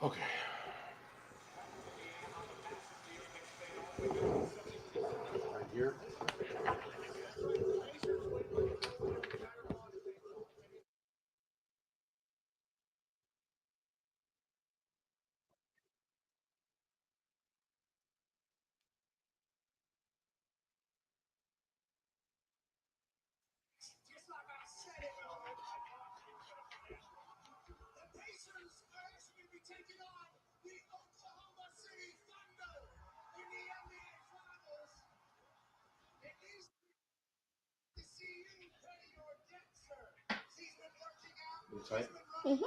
Okay. Right here. Tight. Mhm.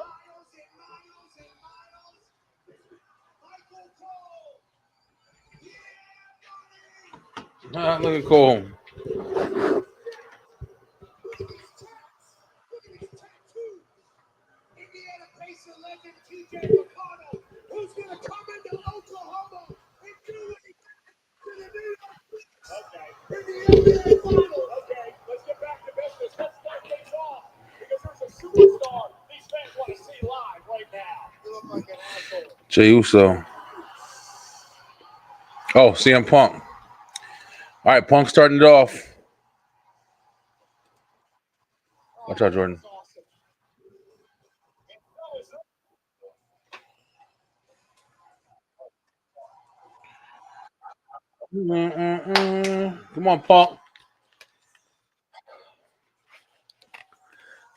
Ah, look at Cole. Jey Uso. Oh, CM Punk. All right, Punk starting it off. Watch out, Jordan. Come on, Punk. All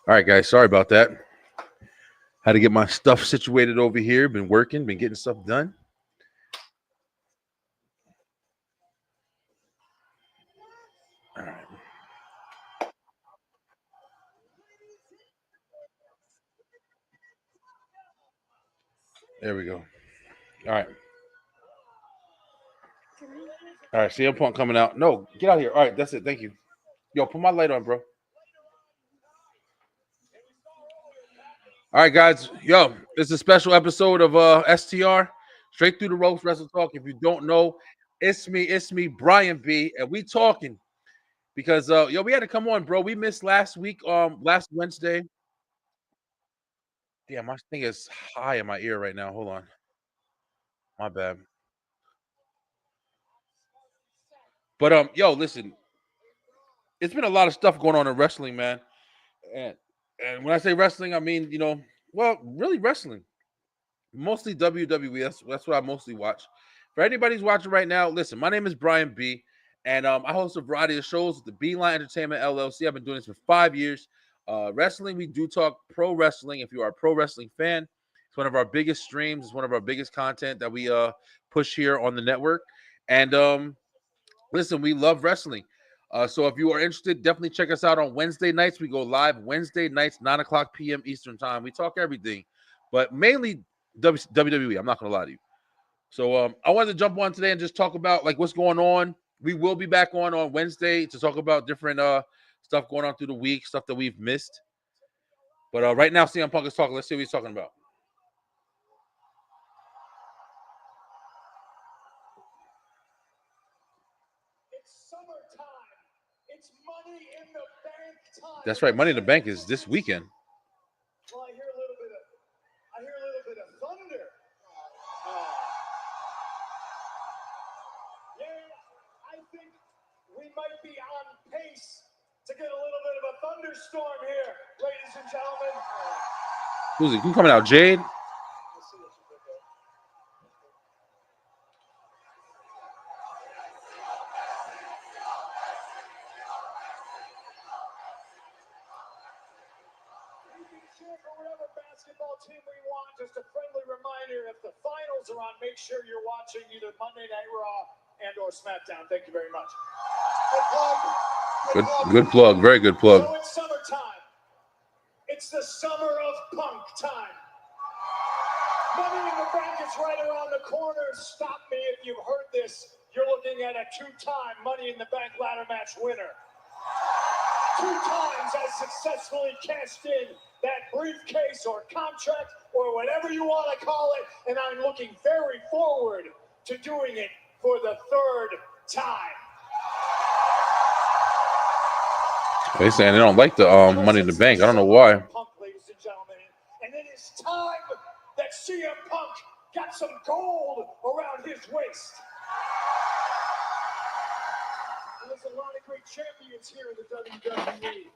right, guys. Sorry about that. Had to get my stuff situated over here. Been working, been getting stuff done. All right. There we go. All right. All right. CM Punk coming out. No, get out here. All right. That's it. Thank you. Yo, put my light on, bro. All right, guys. Yo, it's a special episode of STR, Straight Through the Ropes Wrestle Talk. If you don't know, it's me, Brian B, and we talking because yo, we had to come on, bro. We missed last week, last Wednesday. Damn, my thing is high in my ear right now. Hold on. My bad. But yo, listen, it's been a lot of stuff going on in wrestling, man. And and when I say wrestling, I mean, well, really wrestling. Mostly WWE. That's what I mostly watch. For anybody who's watching right now, listen, my name is Brian B. And I host a variety of shows with the Beeline Entertainment LLC. I've been doing this for 5 years. Wrestling, we do talk pro wrestling. If you are a pro wrestling fan, it's one of our biggest streams. It's one of our biggest content that we push here on the network. And listen, we love wrestling. So if you are interested, definitely check us out on Wednesday nights. We go live Wednesday nights, 9 o'clock p.m. Eastern time. We talk everything, but mainly WWE. I'm not going to lie to you. So I wanted to jump on today and just talk about like what's going on. We will be back on Wednesday to talk about different stuff going on through the week, stuff that we've missed. But right now, CM Punk is talking. Let's see what he's talking about. That's right. Money in the Bank is this weekend. Who's he? Who coming out? Jade? Good plug. Very good plug. They saying they don't like the Money in the Bank. I don't know why. CM Punk got some gold around his waist. There's a lot of great champions here in the WWE.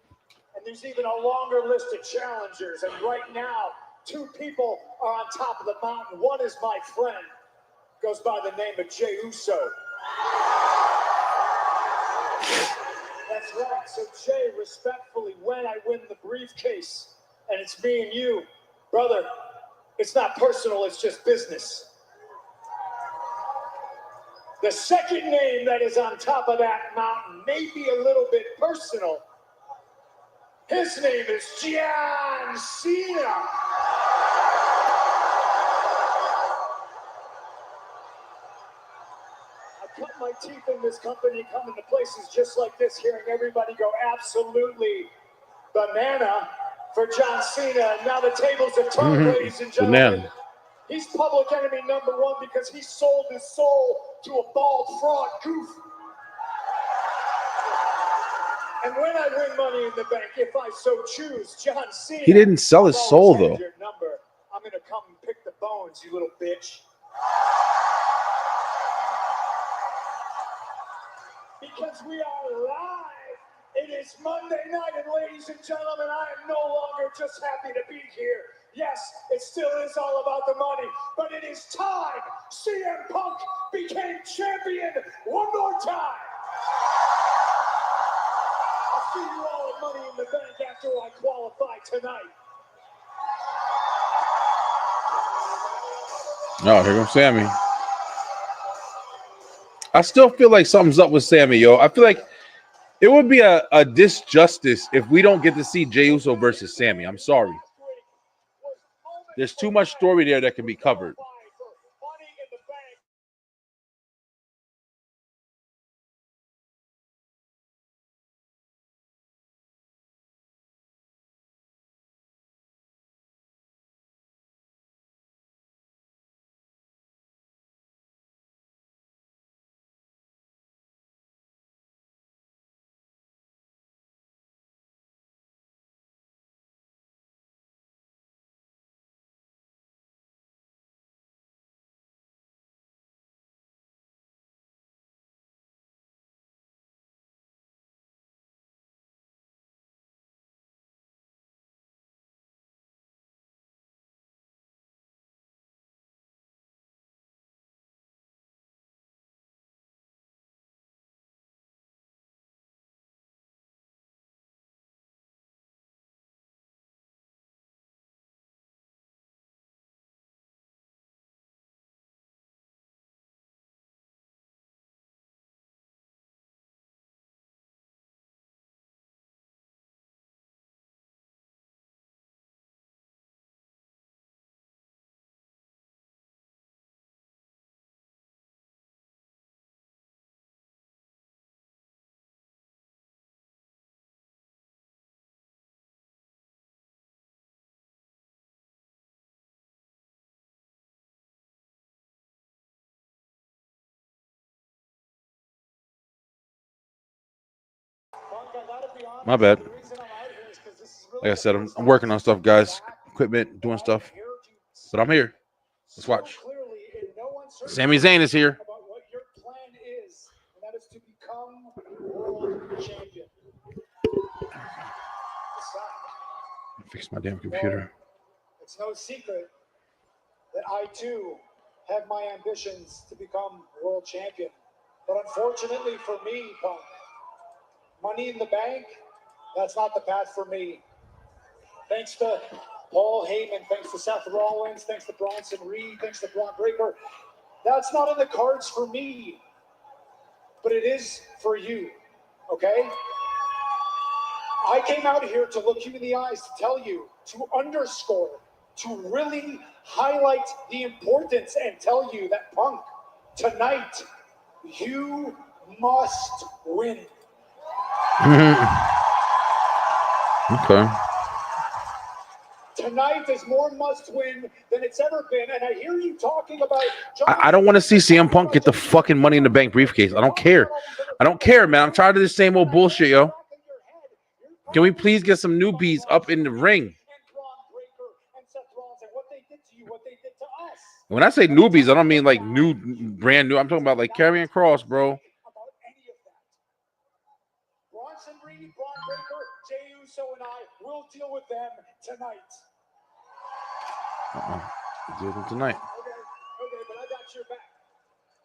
And there's even a longer list of challengers. And right now, 2 people are on top of the mountain. One is my friend, goes by the name of Jey Uso. That's right. So Jey, respectfully, when I win the briefcase, and it's me and you, brother, it's not personal, it's just business. The second name that is on top of that mountain may be a little bit personal. His name is John Cena. I cut my teeth in this company coming to places just like this, hearing everybody go absolutely banana for John Cena. And now the tables have turned, ladies and gentlemen. Banana. He's public enemy #1 because he sold his soul to a bald fraud goof. And when I win Money in the Bank, if I so choose, John Cena. He didn't sell his soul, though. Your number. I'm going to come and pick the bones, you little bitch. Because we are live. It is Monday night, and ladies and gentlemen, I am no longer just happy to be here. Yes, it still is all about the money, but it is time CM Punk became champion one more time. I'll see you all at Money in the Bank after I qualify tonight. Oh, here comes Sammy. I still feel like something's up with Sammy, yo. I feel like it would be a disjustice if we don't get to see Jey Uso versus Sammy. I'm sorry. There's too much story there that can be covered. My bad. Like I said, I'm working on stuff, guys. Equipment, doing stuff. But I'm here. Let's watch. Sami Zayn is here. What your plan is, and that is to become world champion. Fix my damn computer. It's no secret that I too have my ambitions to become world champion. But unfortunately for me, Punk, Money in the Bank, that's not the path for me. Thanks to Paul Heyman, thanks to Seth Rollins, thanks to Bronson Reed, thanks to Braun Breaker. That's not in the cards for me, but it is for you, okay? I came out here to look you in the eyes, to tell you, to underscore, to really highlight the importance and tell you that, Punk, tonight, you must win. Okay. Tonight is more must win than it's ever been, and I hear you talking about. I don't want to see CM Punk get the fucking Money in the Bank briefcase. I don't care. I don't care, man. I'm tired of this same old bullshit, yo. Can we please get some newbies up in the ring? When I say newbies, I don't mean like new, brand new. I'm talking about like Karrion Kross, bro. About any of that. Bronson Reed, Braun Breaker, Jey Uso, and I will deal with them tonight. Deal with them tonight. Okay, but I got your back.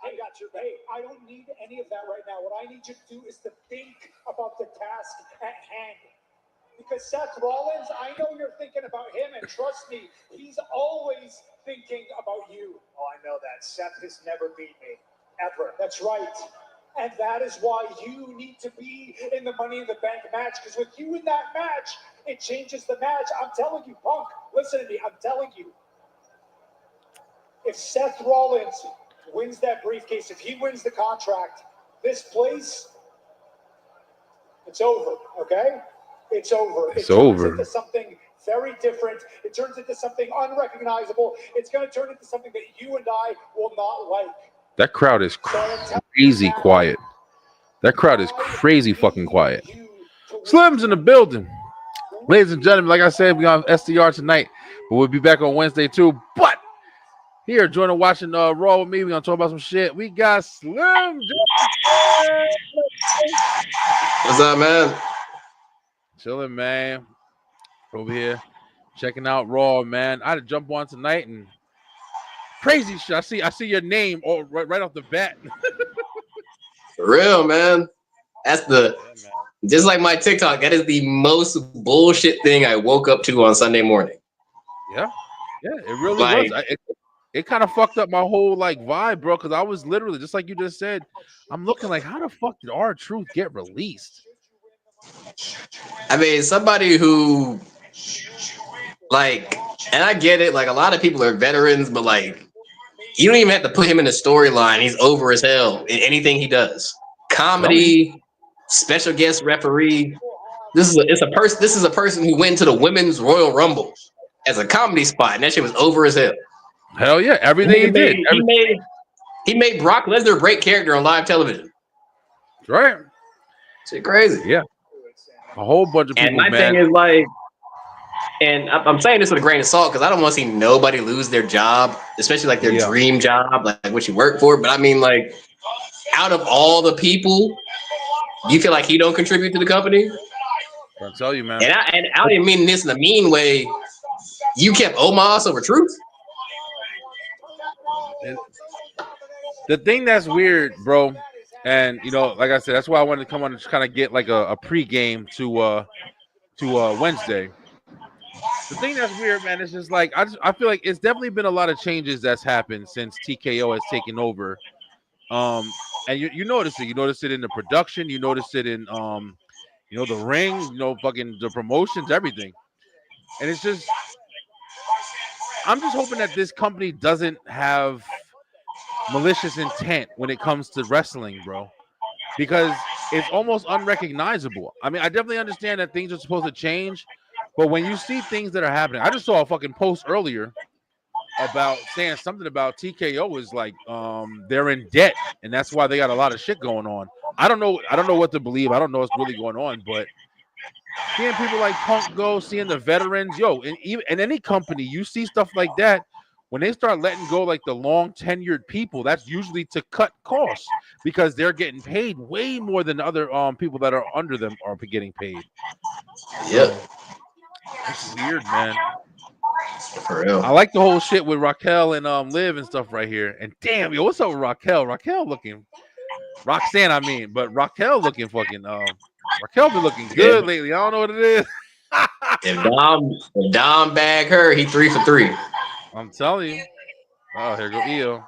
I got your back. Hey, I don't need any of that right now. What I need you to do is to think about the task at hand. Because Seth Rollins, I know you're thinking about him, and trust me, he's always thinking about you. Oh, I know that. Seth has never beat me. Ever. That's right. And that is why you need to be in the Money in the Bank match, because with you in that match, it changes the match. I'm telling you, Punk, listen to me, I'm telling you. If Seth Rollins wins that briefcase, if he wins the contract, this place, it's over, okay? It's over. It's it turns over. into something very different. It turns into something unrecognizable. It's going to turn into something that you and I will not like. That crowd is crazy quiet. That crowd is crazy fucking quiet. Slim's in the building. Ladies and gentlemen, like I said, we on SDR tonight, but we'll be back on Wednesday too. But here, joining watching Raw with me, we're gonna talk about some shit. We got Slim. What's up, man? Chilling, man. Over here, checking out Raw, man. I had to jump on tonight and crazy shit. I see your name right off the bat. For real, man. That's just like my TikTok. That is the most bullshit thing I woke up to on Sunday morning. Yeah, it really was. It kind of fucked up my whole like vibe, bro. Because I was literally just like you just said. I'm looking like, how the fuck did R-Truth get released? I mean, somebody who like, and I get it. Like, a lot of people are veterans, but like, you don't even have to put him in the storyline. He's over as hell in anything he does. Comedy, special guest referee. This is a person who went to the Women's Royal Rumble as a comedy spot, and that shit was over as hell. Hell yeah, everything he did. He made Brock Lesnar break character on live television. Right. Shit crazy. Yeah. A whole bunch of people. And my thing is like, and I'm saying this with a grain of salt because I don't want to see nobody lose their job, especially like their dream job, like what you work for. But I mean, like, out of all the people, you feel like he don't contribute to the company? I'll tell you, man. And I don't even mean this in a mean way. You kept Omos over Truth? The thing that's weird, bro, and you know, like I said, that's why I wanted to come on and kind of get like a pregame to Wednesday. The thing that's weird, man, is just like I feel like it's definitely been a lot of changes that's happened since TKO has taken over. And you notice it. You notice it in the production. You notice it in you know, the ring. You know, fucking the promotions, everything. And it's just, I'm just hoping that this company doesn't have malicious intent when it comes to wrestling, bro, because it's almost unrecognizable. I mean, I definitely understand that things are supposed to change, but when you see things that are happening, I just saw a fucking post earlier about saying something about TKO is like they're in debt and that's why they got a lot of shit going on. I don't know what to believe. I don't know what's really going on, but seeing people like Punk go, seeing the veterans, in any company, you see stuff like that. When they start letting go like the long tenured people, that's usually to cut costs because they're getting paid way more than other people that are under them are getting paid. Yep. It's weird, man. For real. I like the whole shit with Raquel and Liv and stuff right here. And damn, what's up with Raquel? Raquel looking Roxanne, I mean, but Raquel looking fucking Raquel been looking good lately. I don't know what it is. if Dom bag her, he 3 for 3. I'm telling you. Oh, here go Io.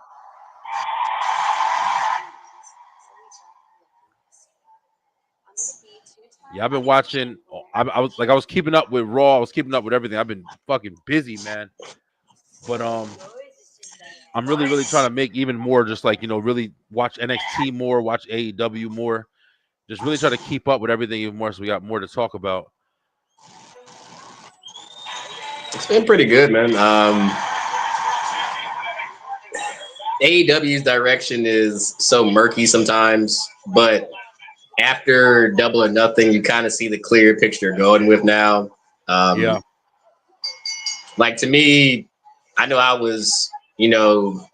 Yeah, I've been watching. I was keeping up with Raw. I was keeping up with everything. I've been fucking busy, man. But I'm really trying to make even more. Just like, you know, really watch NXT more, watch AEW more. Just really try to keep up with everything even more, so we got more to talk about. It's been pretty good, man. AEW's direction is so murky sometimes, but after Double or Nothing, you kind of see the clear picture going with now. Like, to me, I know I was you know,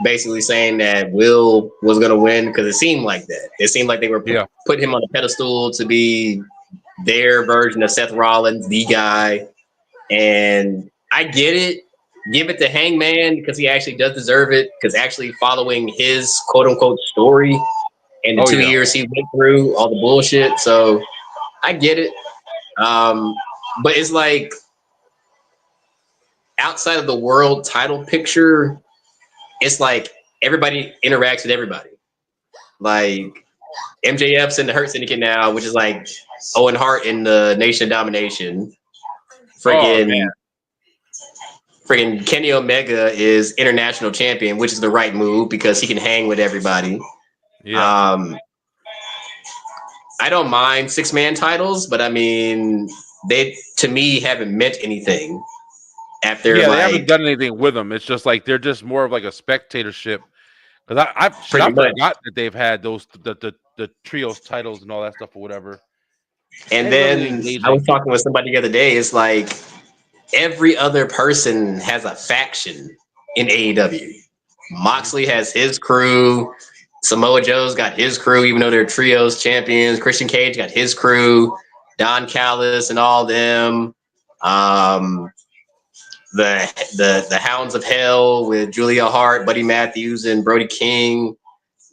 basically saying that Will was going to win because it seemed like that. It seemed like they were Yeah. putting him on a pedestal to be their version of Seth Rollins, the guy. And I get it. Give it to Hangman because he actually does deserve it. Because actually following his quote unquote story and the Oh 2 yeah. years he went through, all the bullshit. So I get it. Um, but it's like outside of the world title picture, it's like everybody interacts with everybody. Like MJF's in the Hurt Syndicate now, which is like Owen Hart in the Nation of Domination. Oh man. Freaking Kenny Omega is international champion, which is the right move because he can hang with everybody. Yeah. Um, I don't mind 6-man titles, but I mean, they to me haven't meant anything after Yeah, they haven't like done anything with them. It's just like they're just more of like a spectatorship. Because I pretty much. forgot that they've had those the trios titles and all that stuff or whatever. And Ain't really then I was engaging. talking with somebody the other day. It's like every other person has a faction in AEW. Moxley has his crew. Samoa Joe's got his crew, even though they're trios champions. Christian Cage got his crew. Don Callis and all them. Um, the Hounds of Hell with Julia Hart, Buddy Matthews, and Brody King.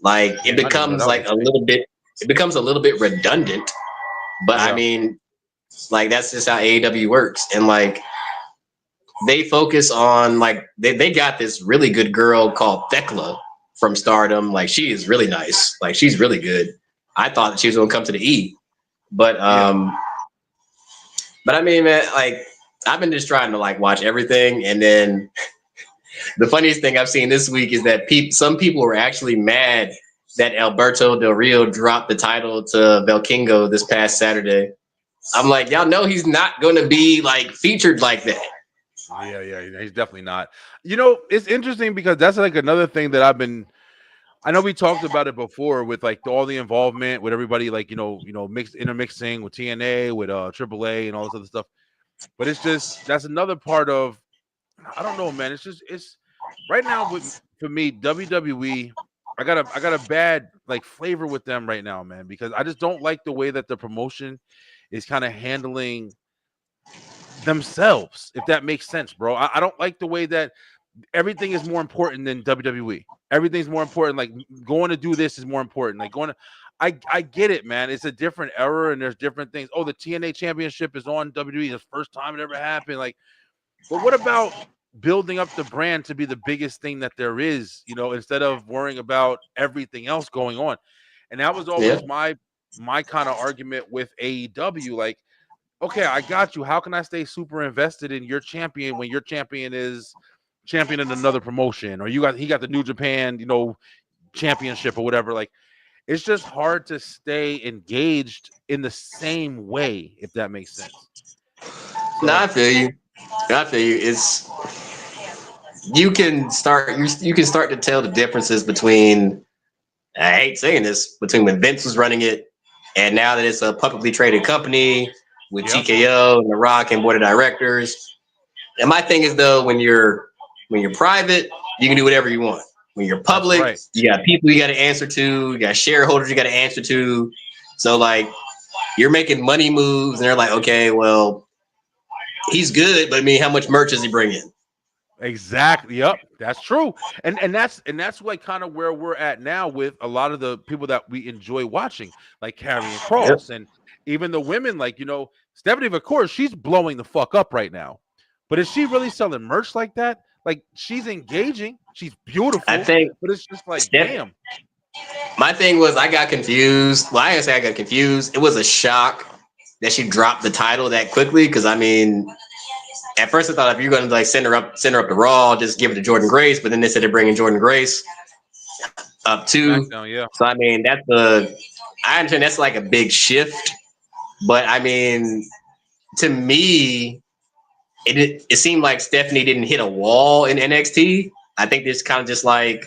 Like Yeah, it I didn't know becomes that was like a a thing. little bit. It becomes a little bit redundant. But I Yeah. mean, like that's just how AEW works, and like they focus on like they got this really good girl called Thekla from Stardom. Like she is really nice. Like she's really good. I thought she was gonna come to the E, but Yeah. but I mean, man, like I've been just trying to like watch everything, and then the funniest thing I've seen this week is that some people were actually mad that Alberto Del Rio dropped the title to Velkingo this past Saturday. I'm like, y'all know he's not going to be like featured like that. Yeah, he's definitely not. You know, it's interesting because that's like another thing that I know we talked about it before with like all the involvement with everybody, like intermixing with TNA, with AAA and all this other stuff. But it's just that's another part of I don't know, man. It's right now for me, WWE, I got a bad like flavor with them right now, man, because I just don't like the way that the promotion is kind of handling themselves, if that makes sense, bro. I don't like the way that everything is more important than WWE. Everything's more important. Like going to do this is more important. Like going to, I get it, man. It's a different era and there's different things. Oh, the TNA Championship is on WWE. The first time it ever happened. Like, but what about building up the brand to be the biggest thing that there is? Instead of worrying about everything else going on. And that was Yeah. always my kind of argument with AEW. Like, okay, I got you. How can I stay super invested in your champion when your champion is champion in another promotion, or he got the New Japan, championship or whatever? Like, it's just hard to stay engaged in the same way, if that makes sense. No, So I feel you. I feel you. It's you can start to tell the differences between I hate saying this between when Vince was running it and now that it's a publicly traded company with yep, TKO and The Rock and board of directors. And my thing is though, when you're private, you can do whatever you want. When you're that's public, right. you got people you got to answer to, you got shareholders you got to answer to. So like you're making money moves, and they're like, okay, well, he's good, but I mean, how much merch does he bring in? Exactly. Yep, that's true. And that's like kind of where we're at now with a lot of the people that we enjoy watching, like Carrie and Yep. Cross, and even the women, like Stephanie, of course, she's blowing the fuck up right now. But is she really selling merch like that? Like she's engaging, she's I beautiful, think but it's just like, Steph. damn. My thing was I got confused. Well, I didn't say I got confused. It was a shock that she dropped the title that quickly because I mean, at first I thought if you're going to like send her up to Raw, just give it to Jordan Grace. But then they said they're bringing Jordan Grace up too. SmackDown, yeah. So I mean, I understand that's like a big shift. But I mean, to me, it seemed like Stephanie didn't hit a wall in NXT. I think it's kind of just like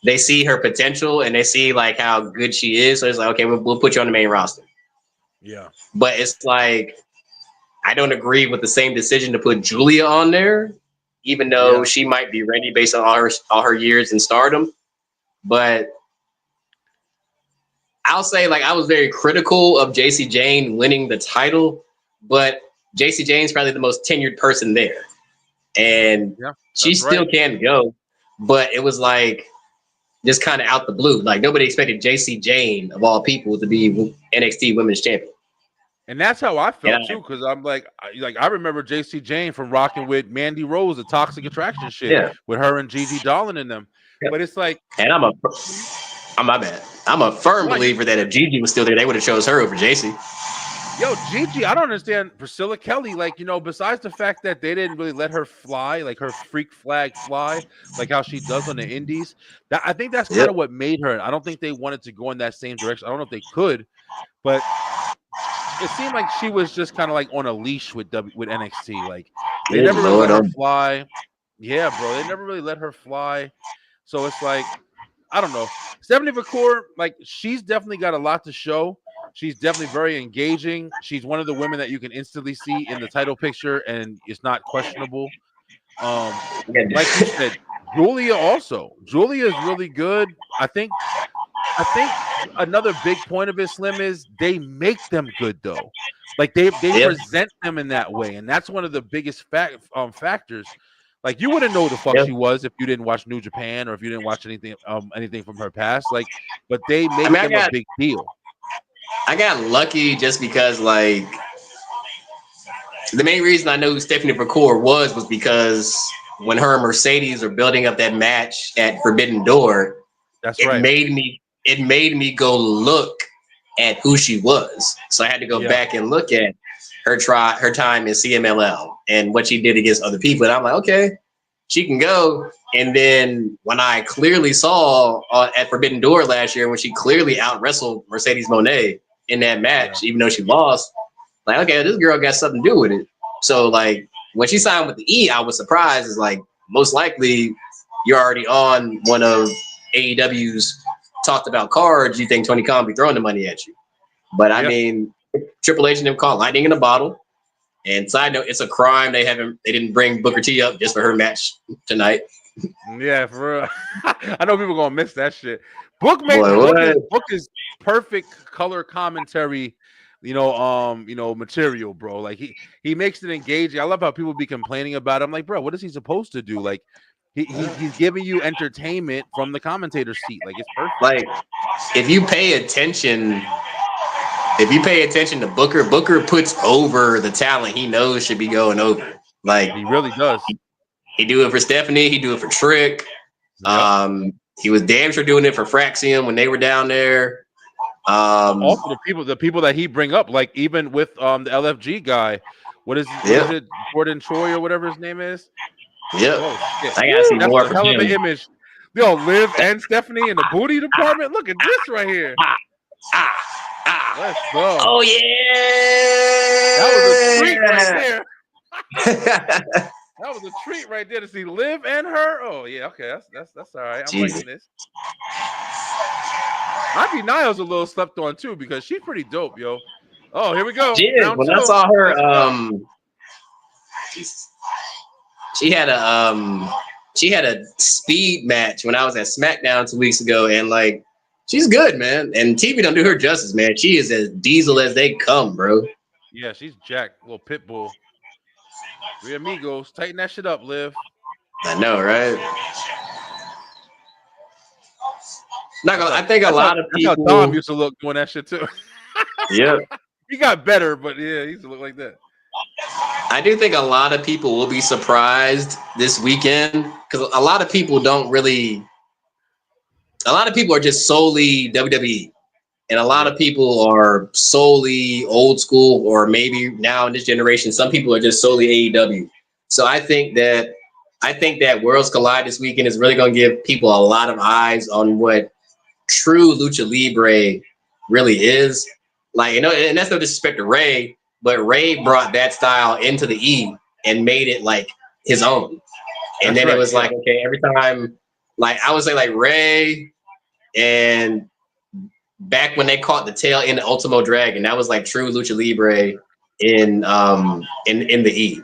they see her potential and they see like how good she is. So it's like, okay, we'll put you on the main roster. Yeah. But it's like I don't agree with the same decision to put Julia on there even though she might be ready based on all her years in stardom. But I'll say, like, I was very critical of JC Jane winning the title, but JC Jane's probably the most tenured person there. And she still can go, but it was like just kind of out the blue. Like, nobody expected JC Jane, of all people, to be NXT Women's Champion. And that's how I felt too, because I'm like I remember JC Jane from rocking with Mandy Rose, the Toxic Attraction shit, with her and Gigi Dolan in them. But it's like, and I'm my bad. I'm a firm believer that if Gigi was still there, they would have chose her over JC. Yo, Gigi, I don't understand Priscilla Kelly. Like, you know, besides the fact that they didn't really let her fly, like her freak flag fly, like how she does on the indies. I think that's kind of what made her. I don't think they wanted to go in that same direction. I don't know if they could, but it seemed like she was just kind of like on a leash with NXT. Like, they never really let her fly. Yeah, bro, they never really let her fly. So it's like, I don't know. Stephanie McCourt, like, she's definitely got a lot to show. She's definitely very engaging. She's one of the women that you can instantly see in the title picture, and it's not questionable. Like you said, Julia also. Julia is really good. I think another big point of it, Slim, is they make them good though. Like they present them in that way, and that's one of the biggest factors. Like, you wouldn't know who the fuck she was if you didn't watch New Japan or if you didn't watch anything from her past. Like, but they make them a big deal. I got lucky just because, like, the main reason I know who Stephanie McCourt was because when her and Mercedes were building up that match at Forbidden Door, it made me go look at who she was. So I had to go back and look at her time in CMLL and what she did against other people. And I'm like, okay, she can go. And then when I clearly saw at Forbidden Door last year, when she clearly out wrestled Mercedes Moné in that match, even though she lost, like, okay, this girl got something to do with it. So, like, when she signed with the E, I was surprised. It's like, most likely you're already on one of AEW's talked about cards. You think Tony Khan be throwing the money at you. But I mean, Triple H and them caught lightning in a bottle. And side note, it's a crime they didn't bring Booker T up just for her match tonight. Yeah, for real. I know people gonna miss that shit. Book is perfect color commentary, material, bro. Like he makes it engaging. I love how people be complaining about it. I'm like, bro, what is he supposed to do? Like, he's giving you entertainment from the commentator's seat. Like, it's perfect. Like, if you pay attention to Booker puts over the talent he knows should be going over. Like, he really does. He do it for Stephanie. He do it for Trick. Yep. He was damn sure doing it for Fraxium when they were down there. Also, the people that he bring up, like even with the LFG guy, what is it, Gordon Choi or whatever his name is? Yep. Oh, I gotta see more from him. Hell of an image. Yo, Liv and Stephanie in the booty department. Look at this right here. Let's go. Oh yeah. That was a treat right there. That was a treat right there to see Liv and her. Oh yeah, okay, that's all right. I'm liking this. Ivy Niles a little slept on too because she's pretty dope, yo. Oh, here we go. Yeah, when I saw her, she had a speed match when I was at SmackDown 2 weeks ago, and like, she's good, man. And TV don't do her justice, man. She is as diesel as they come, bro. Yeah, she's jacked, little pit bull. Three amigos, tighten that shit up, Liv. I know, right? I think a lot of people. That's how Dom used to look doing that shit too. Yeah, he got better, but yeah, he used to look like that. I do think a lot of people will be surprised this weekend because a lot of people don't really. A lot of people are just solely WWE. And a lot of people are solely old school, or maybe now in this generation, some people are just solely AEW. So I think that Worlds Collide this weekend is really going to give people a lot of eyes on what true Lucha Libre really is. Like, and that's no disrespect to Ray, but Ray brought that style into the E and made it like his own. And then it was like, okay, every time, like, I would say like Ray and back when they caught the tail end of Ultimo Dragon, that was like true Lucha Libre in the E.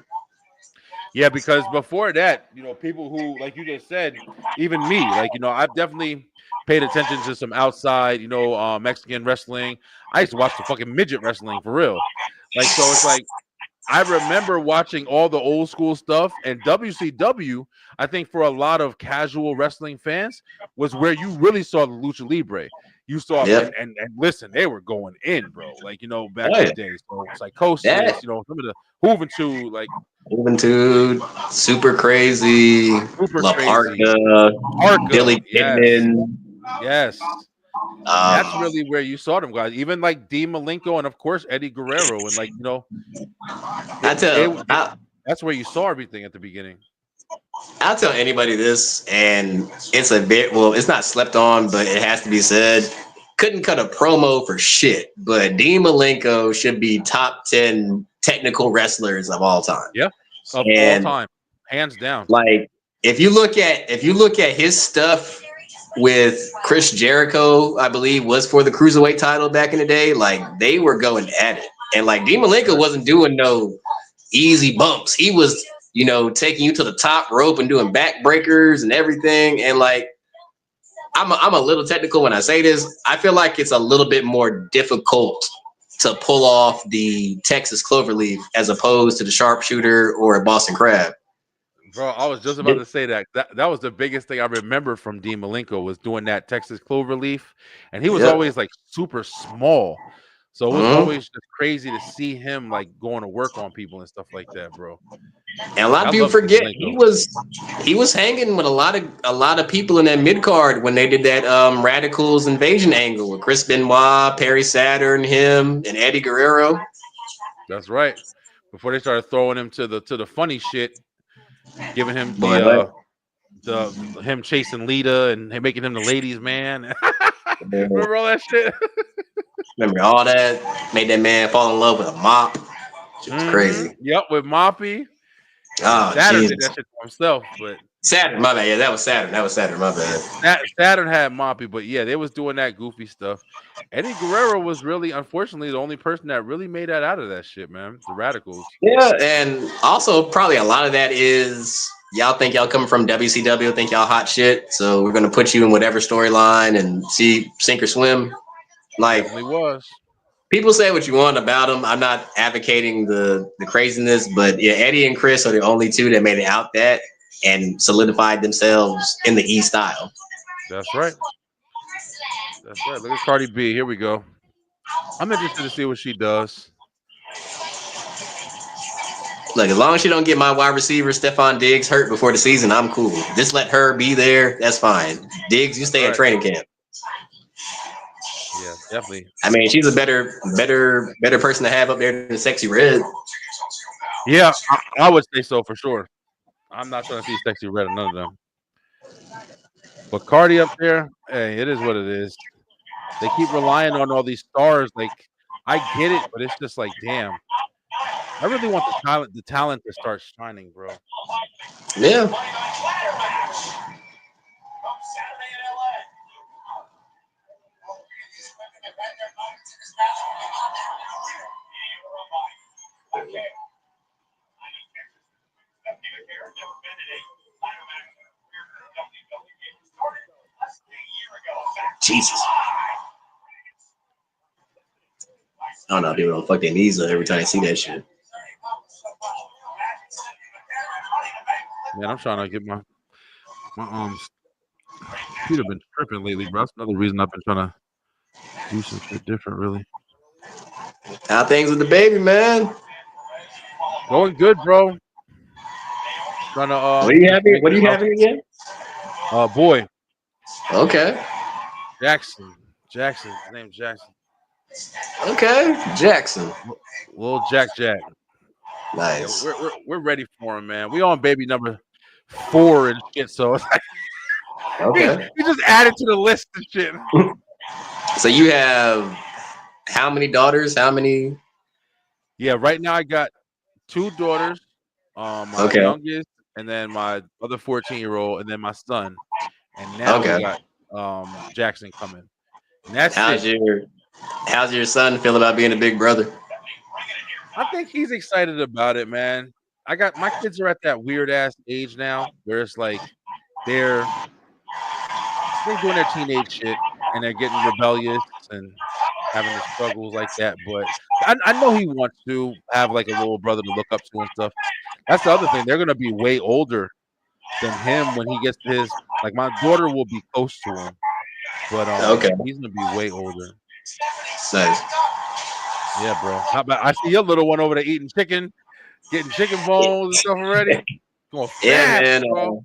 Yeah, because before that, people who, like you just said, even me, like, I've definitely paid attention to some outside, Mexican wrestling. I used to watch the fucking midget wrestling for real. Like, so it's like, I remember watching all the old school stuff, and WCW, I think for a lot of casual wrestling fans, was where you really saw the lucha libre. You saw, Yep. and listen, they were going in, bro. Like, back Oh in yeah. the day. So Psychosis, That some of the Juventud, like Juventud, Super Crazy, super La crazy. Parca, Arca, Billy yes, Kidman. yes. That's Um, really where you saw them guys. Even like Dean Malenko and of course Eddie Guerrero, and like I they, tell they I, that's where you saw everything at the beginning. I'll tell anybody this, and it's a bit well, it's not slept on, but it has to be said. Couldn't cut a promo for shit, but Dean Malenko should be top 10 technical wrestlers of all time. Yeah, of all And time, hands down. like if you look at his stuff with Chris Jericho, I believe was for the cruiserweight title back in the day, like they were going at it. And like Dean Malenko Right. wasn't doing no easy bumps. He was, taking you to the top rope and doing backbreakers and everything. And like I'm a little technical when I say this. I feel like it's a little bit more difficult to pull off the Texas Cloverleaf as opposed to the sharpshooter or a Boston Crab. Bro, I was just about to say that. That was the biggest thing I remember from Dean Malenko was doing that Texas Cloverleaf, and he was Yep. always like super small, so it was Mhm. always just crazy to see him like going to work on people and stuff like that, bro. And a lot I of people love Dean forget Malenko. he was hanging with a lot of people in that mid card when they did that Radicals invasion angle with Chris Benoit, Perry Saturn, him, and Eddie Guerrero. That's right. Before they started throwing him to the funny shit, giving him Boy, the him chasing Lita and making him the ladies' man. Remember all that shit? remember all that? Made that man fall in love with a mop. Shit was crazy. Yep, with Moppy and Oh Saturn did Jesus. that shit to himself, but Saturn, my bad. Yeah, that was Saturn. That was Saturn, my yeah, bad. Saturn had Moppy, but yeah, they was doing that goofy stuff. Eddie Guerrero was really, unfortunately, the only person that really made that out of that shit, man. The Radicals. Yeah, and also probably a lot of that is y'all think y'all coming from WCW, think y'all hot shit, so we're gonna put you in whatever storyline and see sink or swim. Like Definitely was. people say what you want about them. I'm not advocating the craziness, but yeah, Eddie and Chris are the only two that made it out that and solidified themselves in the E style. That's right. That's right. Look at Cardi B. Here we go. I'm interested to see what she does. Look, as long as she don't get my wide receiver Stephon Diggs hurt before the season, I'm cool. Just let her be there. That's fine. Diggs, you That's stay at right. training camp. Yeah, definitely. I mean, she's a better person to have up there than Sexy Red. Yeah, I would say so for sure. I'm not trying to see Sexy Red or none of them. But Cardi up there, hey, it is what it is. They keep relying on all these stars. Like, I get it, but it's just like, damn. I really want the talent to start shining, bro. Yeah. Jesus. I don't know. People don't fuck their knees up every time they see that shit. Man, I'm trying to get my computer been tripping lately, bro. That's another reason I've been trying to do some shit different, really. How things with the baby, man? Going good, bro. Trying to What do you keep have here? things What do you have healthy. here again? Boy, Okay. Jackson. Jackson. His name's Jackson. Okay. Jackson. Little Jack Jack. Yeah, Nice. we're ready for him, man. We on baby number 4 and shit, so it's like Okay. he just added to the list and shit. So you have how many daughters? How many? Yeah, right now I got 2 daughters, my Okay. youngest, and then my other 14-year-old, and then my son. And now we Okay. got Jackson coming. And that's How's it. your How's your son feel about being a big brother? I think he's excited about it, man. I got my kids are at that weird ass age now where it's like they're they're doing their teenage shit and they're getting rebellious and having the struggles like that. But I know he wants to have like a little brother to look up to and stuff. That's the other thing. They're gonna be way older than him when he gets to his like my daughter will be close to him, but Okay, he's gonna be way older. nice. Yeah, bro. How about I see your little one over there eating chicken, getting chicken bones and stuff already. Going Yeah, fast, man. bro.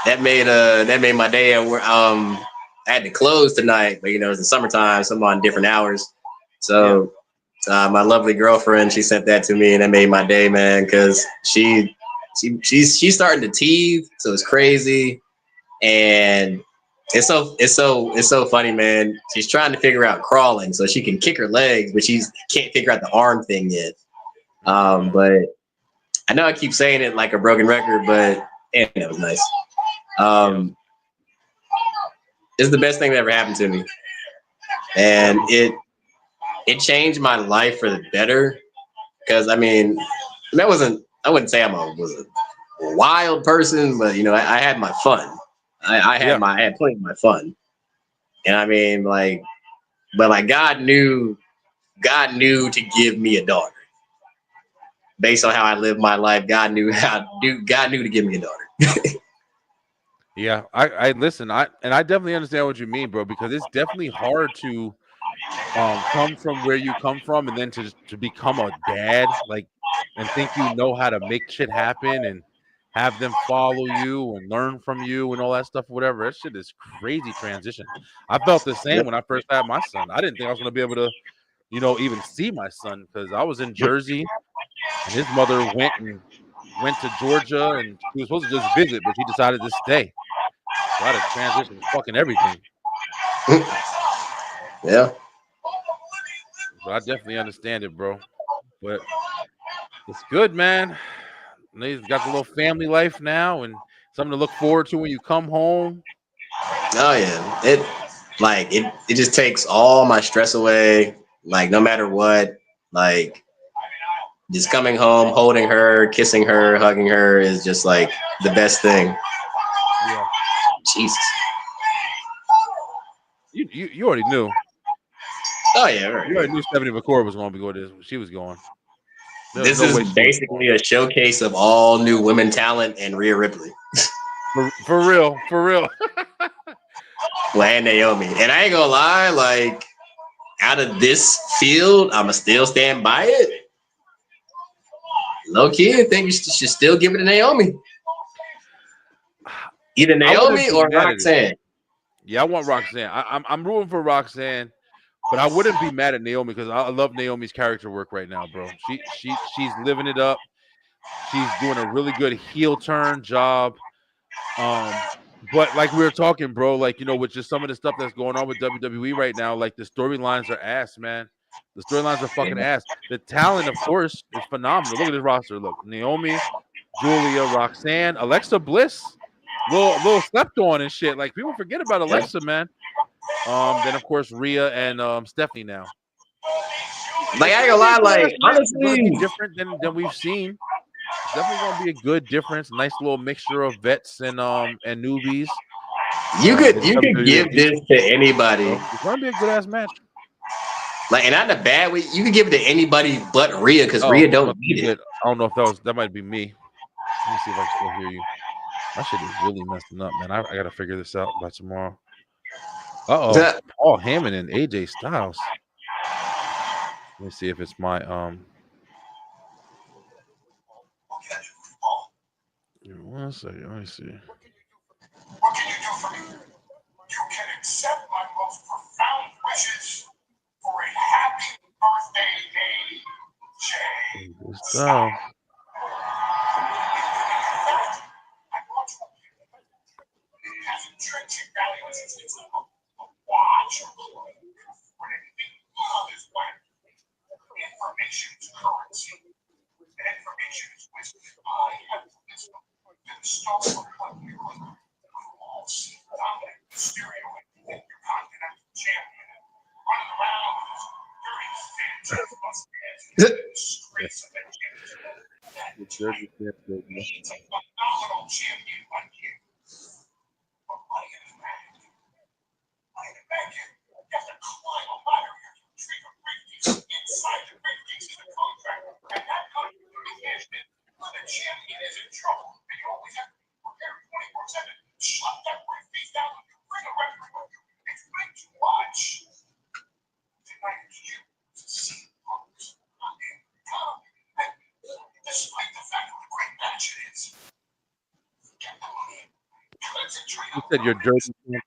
That made my day. And I had to close tonight, but it's the summertime, so I'm on different hours. Yeah. So my lovely girlfriend, she sent that to me, and that made my day, man. Because she's starting to teeth, so it's crazy, and it's so funny, man. She's trying to figure out crawling, so she can kick her legs, but she can't figure out the arm thing yet. But I know I keep saying it like a broken record, but that was nice. Yeah. It's the best thing that ever happened to me, and it changed my life for the better. Because I wouldn't say was a wild person, but I had my fun. Yeah. I had plenty of my fun, and but like God knew to give me a daughter based on how I lived my life. God knew to give me a daughter. Yeah. I listen, I definitely understand what you mean, bro, because it's definitely hard to come from where you come from and then to become a dad, like and think you know how to make shit happen and have them follow you and learn from you and all that stuff, whatever. That shit is crazy transition. I felt the same Yep. when I first had my son. I didn't think I was gonna be able to, even see my son because I was in Jersey and his mother went to Georgia and she was supposed to just visit, but she decided to stay. So I had to transition fucking everything. Yeah. So I definitely understand it, bro. But it's good, man. They've got the little family life now and something to look forward to when you come home. Oh yeah. It just takes all my stress away. Like no matter what, like just coming home, holding her, kissing her, hugging her is just like the best thing. Yeah. Jesus. You already knew. Oh yeah, right, You right. already knew Stephanie McCord was going to be going this. She was going. There was This no is way she was basically a showcase of all new women talent and Rhea Ripley. for real, for real. Well, and Naomi. And I ain't gonna lie, like out of this field, I'ma still stand by it. Low key, I think you should still give it to Naomi. Either I wouldn't Naomi be or mad at it. Roxanne. Yeah, I want Roxanne. I'm rooting for Roxanne, but I wouldn't be mad at Naomi because I love Naomi's character work right now, bro. She's living it up. She's doing a really good heel turn job. But like we were talking, bro, like with just some of the stuff that's going on with WWE right now, like the storylines are ass, man. The storylines are Yeah. fucking ass. The talent, of course, is phenomenal. Look at this roster. Look, Naomi, Julia, Roxanne, Alexa Bliss, little slept on and shit. Like people forget about Yeah. Alexa, man. Then of course Rhea and Stephanie now. Like It's I ain't gonna gonna be a lie, good like ass match. It's gonna be honestly, different than we've seen. It's definitely gonna be a good difference. Nice little mixture of vets and newbies. In you could WWE give this to anybody. so it's gonna be a good ass match. Like, and not in a bad way. You could give it to anybody but Rhea because Oh, Rhea hold don't on, need it. wait. I don't know if that might be me. Let me see if I can still hear you. My shit is really messing up, man. I gotta figure this out by tomorrow. Uh-oh. Paul Heyman and AJ Styles. Let me see if it's my one second. Let me see. What can you do for me? You can accept my most profound wishes for a happy birthday, AJ AJ Styles. Styles. I want you. It has intrinsic value as it's a watch or anything on this planet. Information is currency. And information is wisdom. I have wisdom. And stole from what you all see dominant Mysterio and your continental champion. Running around with his dirty stench of mustache and disgrace of the gym. Jersey Seth, bro. You said your Jersey Seth.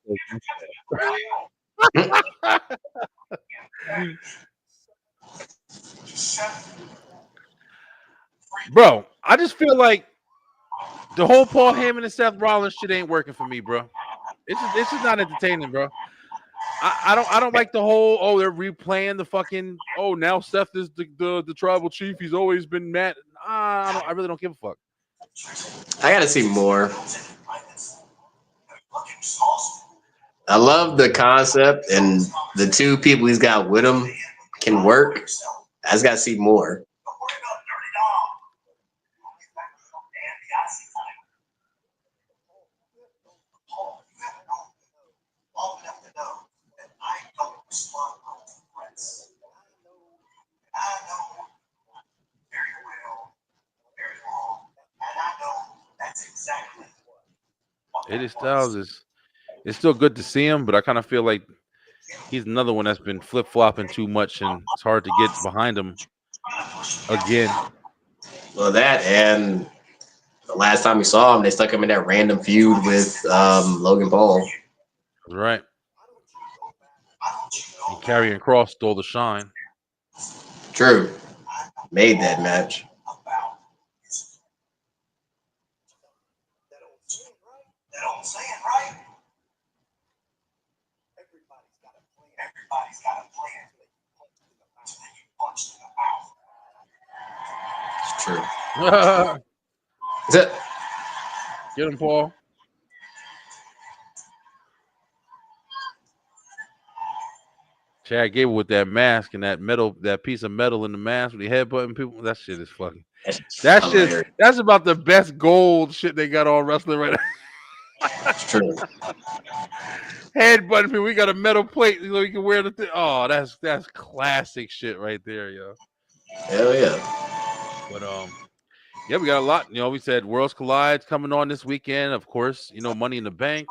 Bro, I just feel like the whole Paul Heyman and Seth Rollins shit ain't working for me, bro. It's just not entertaining, bro. I don't like the whole they're replaying the fucking now Seth is the tribal chief. He's always been mad. I really don't give a fuck. I gotta see more. I love the concept, and the two people he's got with him can work. I just gotta see more. AJ Styles is it's still good to see him, but I kind of feel like he's another one that's been flip flopping too much, and it's hard to get behind him again. Well, that and the last time we saw him, they stuck him in that random feud with Logan Paul. Right. And Karrion Cross stole the shine. True. Made that match. It's true. Get him, Paul. Chad Gable with that mask and that piece of metal in the mask with the headbutting people. That shit is fucking. That shit. That's about the best gold shit they got all wrestling right now. It's true. Headbutting people. We got a metal plate so we can wear the thing. Oh, that's classic shit right there, yo. Hell yeah. But yeah, we got a lot. We said Worlds Collide coming on this weekend. Of course, Money in the Bank.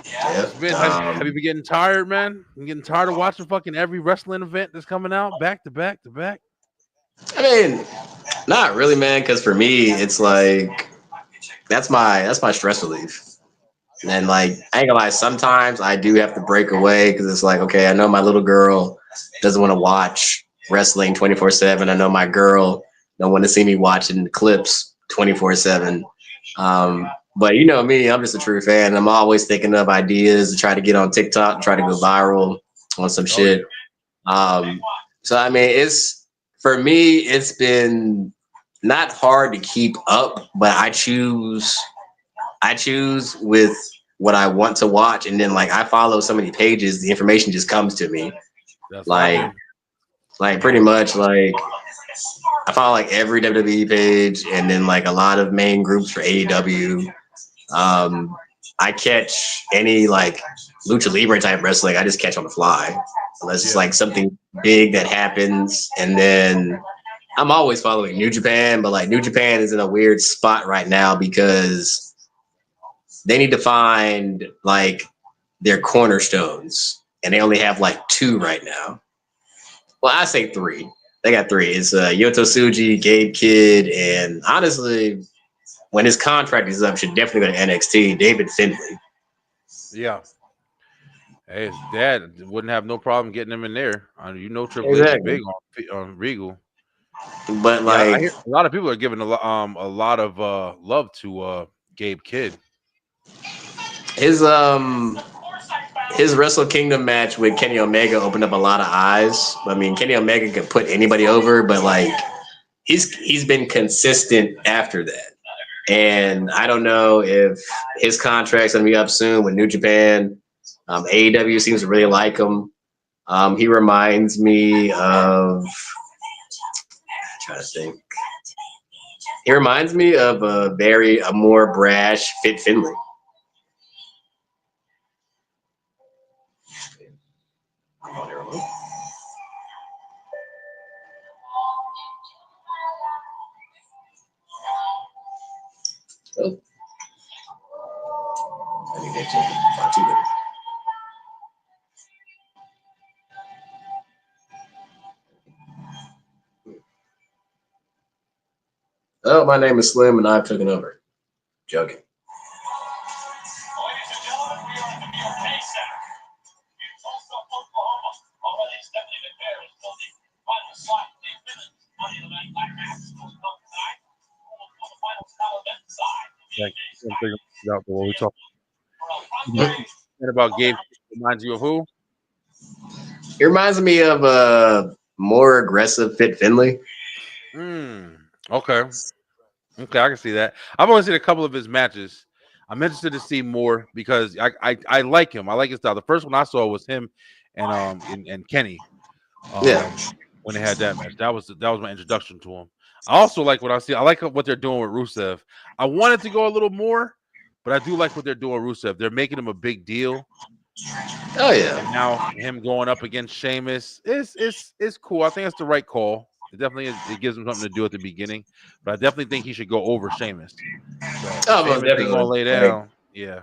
Yep. Have you been getting tired, man? You getting tired of watching fucking every wrestling event that's coming out back to back to back? I mean, not really, man. Because for me, it's like that's my stress relief. And like, I ain't gonna lie, sometimes I do have to break away because it's like, okay, I know my little girl doesn't want to watch wrestling 24/7. I know my girl don't want to see me watching clips 24/7. But you know me, I'm just a true fan. I'm always thinking of ideas to try to get on TikTok and try to go viral on some shit. So I mean, for me, it's been not hard to keep up, but I choose with what I want to watch, and then like I follow so many pages, the information just comes to me. That's like pretty much like I follow like every WWE page, and then like a lot of main groups for AEW. I catch any like lucha libre type wrestling, I just catch on the fly, unless it's like something big that happens. And then I'm always following New Japan, but like New Japan is in a weird spot right now because they need to find like their cornerstones, and they only have like 2 right now. Well, I say 3. They got 3. It's Yoto Tsuji, Gabe Kidd, and honestly, when his contract is up, should definitely go to NXT, David Finlay. Yeah. Hey, his dad wouldn't have no problem getting him in there. Triple H is big on Regal. But like, I hear a lot of people are giving a lot of love to Gabe Kidd. His Wrestle Kingdom match with Kenny Omega opened up a lot of eyes. I mean, Kenny Omega could put anybody over, but like he's been consistent after that. And I don't know if his contract's gonna be up soon with New Japan. AEW seems to really like him. He reminds me of, I'm trying to think. He reminds me of a more brash Fit Finley. Oh. I need that check. 2 minutes. Oh, my name is Slim, and I've taken over. Joking. Like, I'm figuring it out what we talk about. Gabe reminds you of who? He reminds me of a more aggressive Fit Finley. Okay. Okay, I can see that. I've only seen a couple of his matches. I'm interested to see more because I like him. I like his style. The first one I saw was him and Kenny. Yeah. When they had that match. That was my introduction to him. I also like what I see. I like what they're doing with Rusev. I wanted to go a little more, but I do like what they're doing with Rusev. They're making him a big deal. Oh yeah. And now him going up against Sheamus is cool. I think it's the right call. It definitely is. It gives him something to do at the beginning, but I definitely think he should go over Sheamus. So if Oh, most Sheamus ain't gonna definitely. lay Like, down, yeah.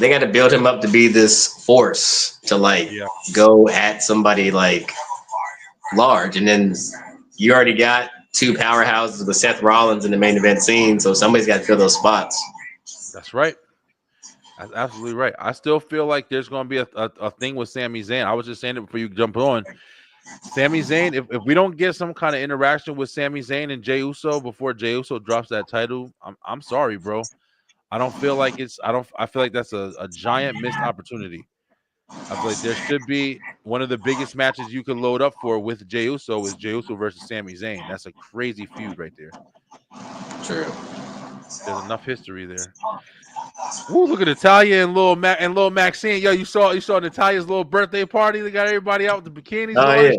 they got to build him up to be this force to like Yeah. go at somebody like large, and then you already got 2 powerhouses with Seth Rollins in the main event scene, so somebody's got to fill those spots. That's right. That's absolutely right. I still feel like there's going to be a thing with Sami Zayn. I was just saying it before you jump on. Sami Zayn, if we don't get some kind of interaction with Sami Zayn and Jey Uso before Jey Uso drops that title, I'm sorry, bro. I don't feel like I feel like that's a giant missed opportunity. I feel like there should be one of the biggest matches you could load up for with Jey Uso is Jey Uso versus Sami Zayn. That's a crazy feud right there. True. There's enough history there. Woo, look at Natalia and little Maxine. Yo, you saw Natalia's little birthday party. They got everybody out with the bikinis and Oh all yeah. this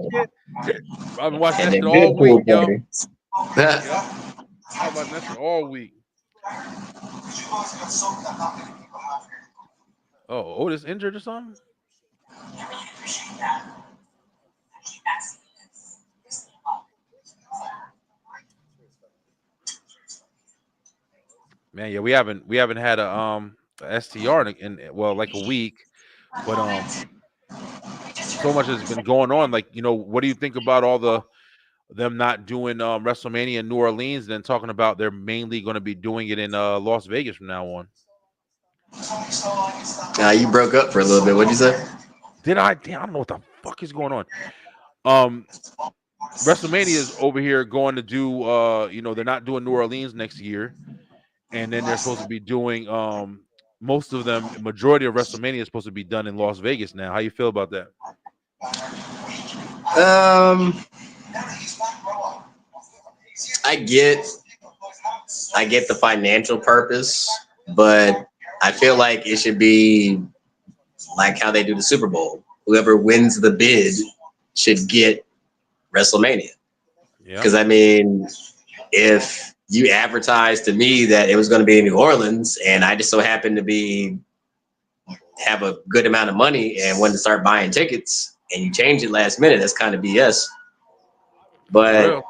shit. I've been watching And that a shit good all week, pool yo. party. Yep. I've been watching that shit all week. Oh, Otis injured or something? Man, yeah, we haven't had a STR in well like a week, but so much has been going on. Like, what do you think about all them not doing WrestleMania in New Orleans and then talking about they're mainly going to be doing it in Las Vegas from now on? You broke up for a little bit. What'd you say? Damn, I don't know what the fuck is going on. WrestleMania is over here going to do they're not doing New Orleans next year, and then they're supposed to be doing most of them, majority of WrestleMania is supposed to be done in Las Vegas now. How you feel about that? I get the financial purpose, but I feel like it should be like how they do the Super Bowl. Whoever wins the bid should get WrestleMania. Yeah. Because I mean, if you advertised to me that it was going to be in New Orleans, and I just so happened to have a good amount of money and wanted to start buying tickets, and you change it last minute, that's kind of BS. But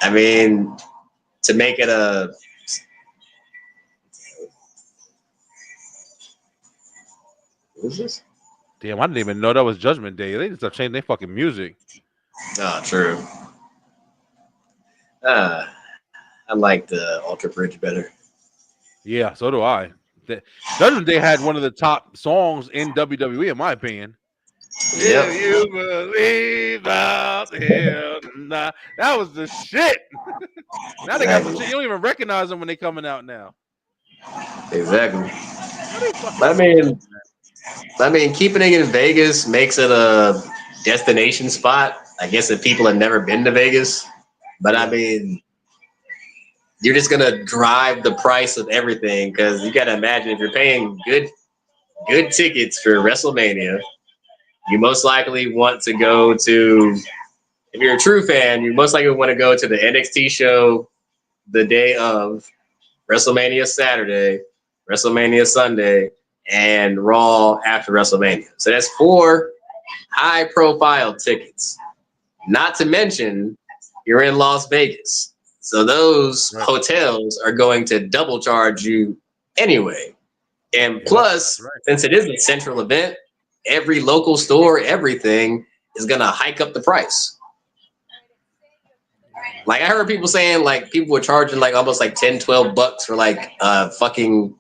I mean, to make it a what is this? Damn, I didn't even know that was Judgment Day. They just changed their fucking music. Oh, true. I like the Ultra Bridge better. Yeah, so do I. Judgment Day had one of the top songs in WWE, in my opinion. Yep. If you believe out there tonight. That was the shit. Now they got some shit. You don't even recognize them when they coming out now. Exactly. Fucking I mean, keeping it in Vegas makes it a destination spot. I guess if people have never been to Vegas, but yeah. I mean, you're just gonna drive the price of everything because you gotta imagine if you're paying good tickets for WrestleMania, you most likely want to go to if you're a true fan, you most likely want to go to the NXT show the day of WrestleMania Saturday, WrestleMania Sunday, and Raw after WrestleMania. So that's 4 high-profile tickets. Not to mention, you're in Las Vegas. So those hotels are going to double charge you anyway. And plus, since it is a central event, every local store, everything is going to hike up the price. Like I heard people saying like people were charging like almost like 10, 12 bucks for like fucking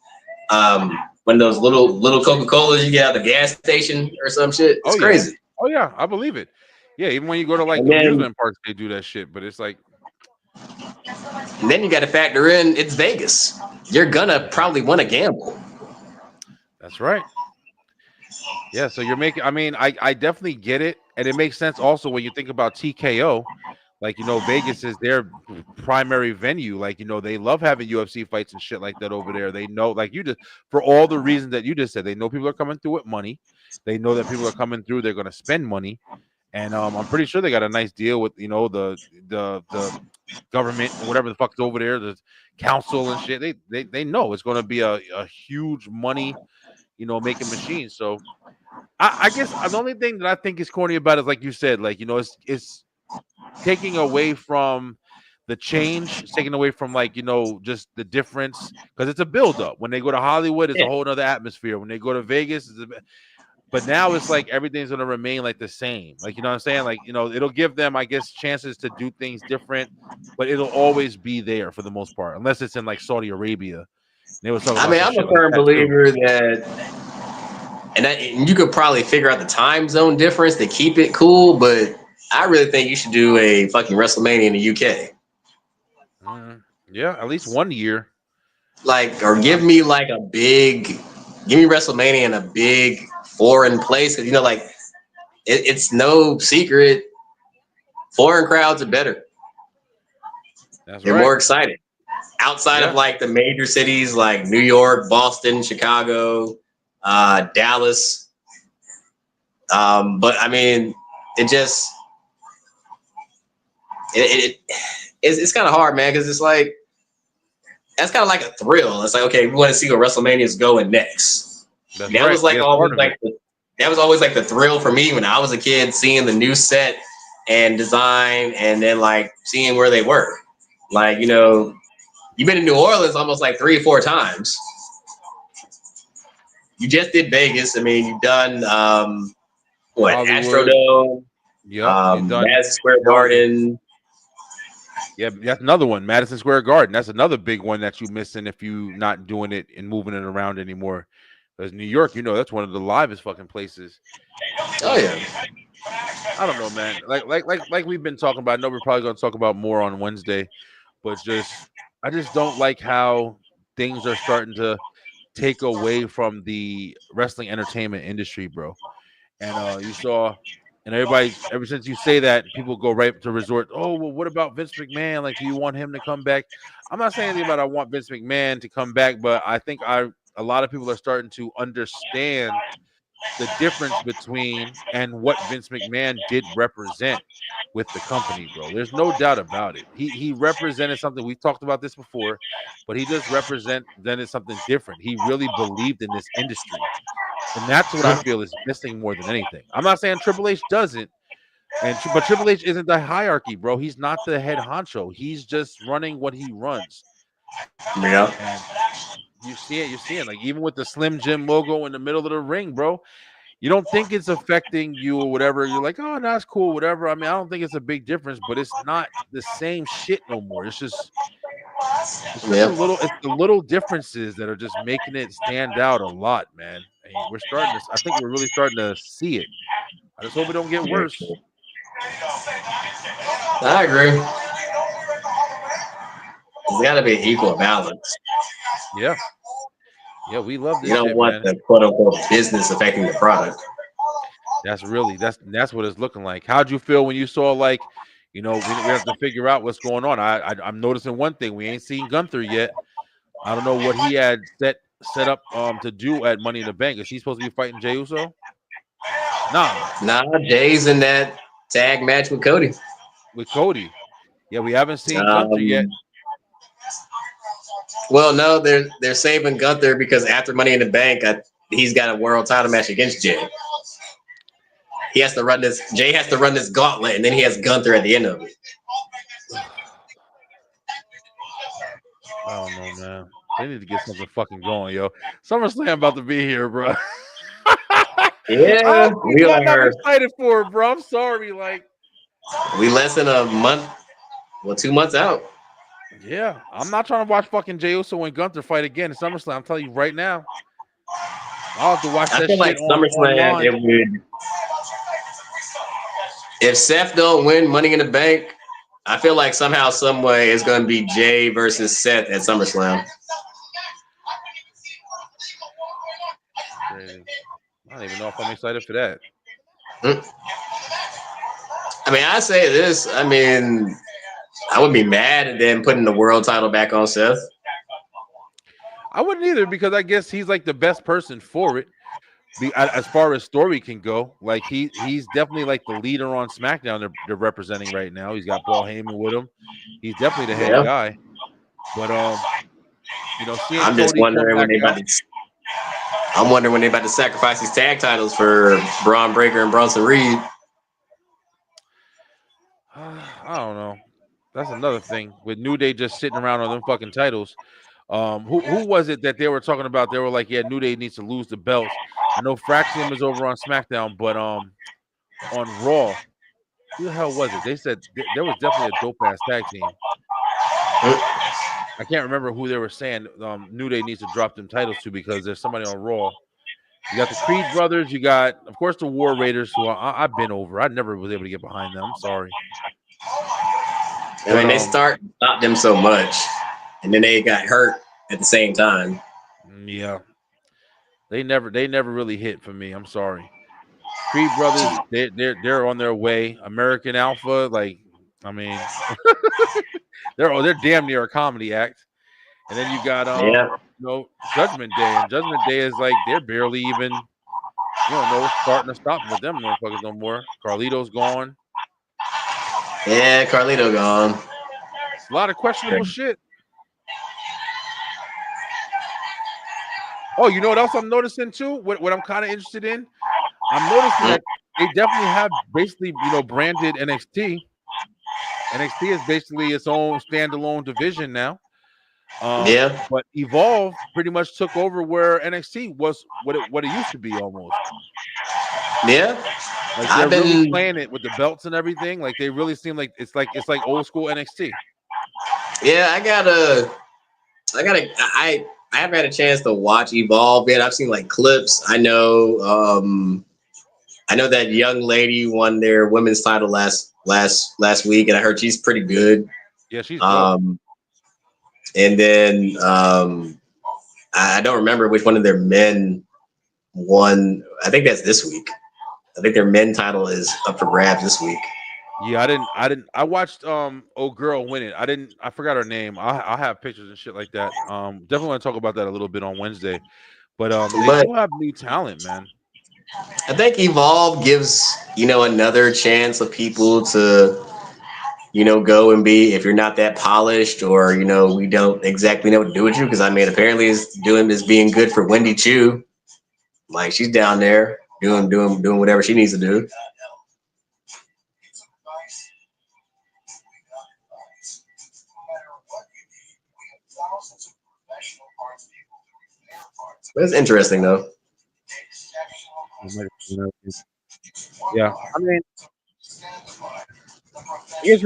one of those little Coca-Colas you get at the gas station or some shit. It's crazy. Oh yeah, I believe it. Yeah, even when you go to like And then- amusement parks, they do that shit. But it's like, And then you got to factor in it's Vegas. You're gonna probably want to gamble. that's right. Yeah, so you're making. I mean, I definitely get it, and it makes sense also when you think about TKO. Like, you know, Vegas is their primary venue. Like, you know, they love having UFC fights and shit like that over there. They know, like you just, for all the reasons that you just said, they know people are coming through with money. They know that people are coming through. They're going to spend money, and I'm pretty sure they got a nice deal with, you know, the government or whatever the fuck's over there, the council and shit. They know it's going to be a huge money, you know, making machine. So I guess the only thing that I think is corny about it is, like you said, like, you know, it's taking away from the change, taking away from, like, you know, just the difference, because it's a build-up. When they go to Hollywood, it's a whole other atmosphere. When they go to Vegas, but now it's like everything's going to remain like the same. Like, you know what I'm saying? Like, you know, it'll give them, I guess, chances to do things different, but it'll always be there for the most part, unless it's in like Saudi Arabia. They was talking I about mean, some I'm shit a like firm that too. believer that, and you could probably figure out the time zone difference to keep it cool, but I really think you should do a fucking WrestleMania in the UK. Yeah, at least 1 year. Like, or give me WrestleMania in a big foreign place. Cause you know, like it's no secret, foreign crowds are better. They're more excited. Outside of like the major cities like New York, Boston, Chicago, Dallas. But I mean, it's kind of hard, man, because it's like that's kind of like a thrill. It's like, okay, we want to see where WrestleMania is going next. That was like always like that was always like the thrill for me when I was a kid, seeing the new set and design, and then like seeing where they were. Like, you know, you've been in New Orleans almost like 3 or 4 times. You just did Vegas. I mean, you've done Hollywood. Astrodome, You've done Madison Square Garden. Yeah, that's another one. Madison Square Garden. That's another big one that you missing if you not doing it and moving it around anymore. Because New York, you know, that's one of the livest fucking places. Oh yeah. I don't know, man. Like we've been talking about. I know we're probably going to talk about more on Wednesday, but I just don't like how things are starting to take away from the wrestling entertainment industry, bro. And you saw, and everybody, ever since you say that, people go right to resort. Oh, well, what about Vince McMahon? Like, do you want him to come back? I'm not saying anything about I want Vince McMahon to come back, but I think a lot of people are starting to understand the difference between and what Vince McMahon did represent with the company, bro. There's no doubt about it. He represented something. We've talked about this before, but he just represented something different. He really believed in this industry. And that's what I feel is missing more than anything. I'm not saying Triple H doesn't, but Triple H isn't the hierarchy, bro. He's not the head honcho. He's just running what he runs. Yeah. And you see it. You're seeing, like, even with the Slim Jim logo in the middle of the ring, bro. You don't think it's affecting you or whatever. You're like, oh, that's cool, whatever. I mean, I don't think it's a big difference, but it's not the same shit no more. It's just it's the little differences that are just making it stand out a lot, man. I mean, I think we're really starting to see it. I just hope it don't get worse. I agree. There's got to be equal balance. Yeah. Yeah, we love this You don't shit, want man. the quote unquote business affecting the product. That's what it's looking like. How'd you feel when you saw, like, you know, we have to figure out what's going on. I'm noticing one thing. We ain't seen Gunther yet. I don't know what he had set up to do at Money in the Bank. Is he supposed to be fighting Jey Uso? Nah, Jay's in that tag match with Cody. with Cody. Yeah, we haven't seen Gunther yet. Um, well, no, they're saving Gunther because after Money in the Bank, he's got a world title match against Jay. He has to run this. Jay has to run this gauntlet, and then he has Gunther at the end of it. I don't know, man. They need to get something fucking going, yo. SummerSlam about to be here, bro. Yeah, There's nothing I'm excited for, bro. I'm sorry. Like, we less than a month, 2 months out. yeah, I'm not trying to watch fucking Jey Uso and Gunther fight again in SummerSlam. I'm telling you right now. I'll have to watch I that feel like shit SummerSlam, online. it would. If Seth don't win Money in the Bank, I feel like somehow, some way, it's going to be Jay versus Seth at SummerSlam. Crazy. I don't even know if I'm excited for that. I mean, I say this. I mean, I wouldn't be mad at them putting the world title back on Seth. I wouldn't either because I guess he's like the best person for it. As far as story can go, like he's definitely like the leader on SmackDown they're representing right now. He's got Paul Heyman with him. He's definitely the head guy. But seeing I'm just Cody come wondering when back they about out. to. I'm wondering when they about to sacrifice these tag titles for Braun Breaker and Bronson Reed. I don't know. That's another thing with New Day just sitting around on them fucking titles. Who was it that they were talking about? They were like, yeah, New Day needs to lose the belts. I know Fraxium is over on SmackDown, but on Raw, who the hell was it? They said there was definitely a dope ass tag team. I can't remember who they were saying. New Day needs to drop them titles to because there's somebody on Raw. You got the Creed brothers. You got, of course, the War Raiders, who I've been over. I never was able to get behind them. I'm sorry. I mean, they stopped them so much, and then they got hurt at the same time. Yeah, they never really hit for me. I'm sorry. Creed brothers, they're on their way. American Alpha, like, I mean, they're damn near a comedy act. And then you got Judgment Day, and Judgment Day is like they're barely even, starting to stop with them motherfuckers no more. Carlito's gone. Yeah, Carlito gone. It's a lot of questionable shit. Oh, you know what else I'm noticing too? What I'm kind of interested in? I'm noticing that they definitely have basically, branded NXT. NXT is basically its own standalone division now. But Evolve pretty much took over where NXT was what it used to be almost. Yeah. Like they're really playing it with the belts and everything. Like they really seem like it's like old school NXT. Yeah, I haven't had a chance to watch Evolve yet. I've seen like clips. I know that young lady won their women's title last week, and I heard she's pretty good. Yeah, she's dope. And then I don't remember which one of their men won. I think that's this week. I think their men title is up for grabs this week. Yeah, I watched old girl win it. I forgot her name. I have pictures and shit like that. Definitely want to talk about that a little bit on Wednesday. But they do have new talent, man. I think Evolve gives, another chance of people to, go and be, if you're not that polished or, we don't exactly know what to do with you. Because I mean, apparently it's being good for Wendy Chu. Like she's down there doing whatever she needs to do. It's interesting though. Yeah, I mean, here's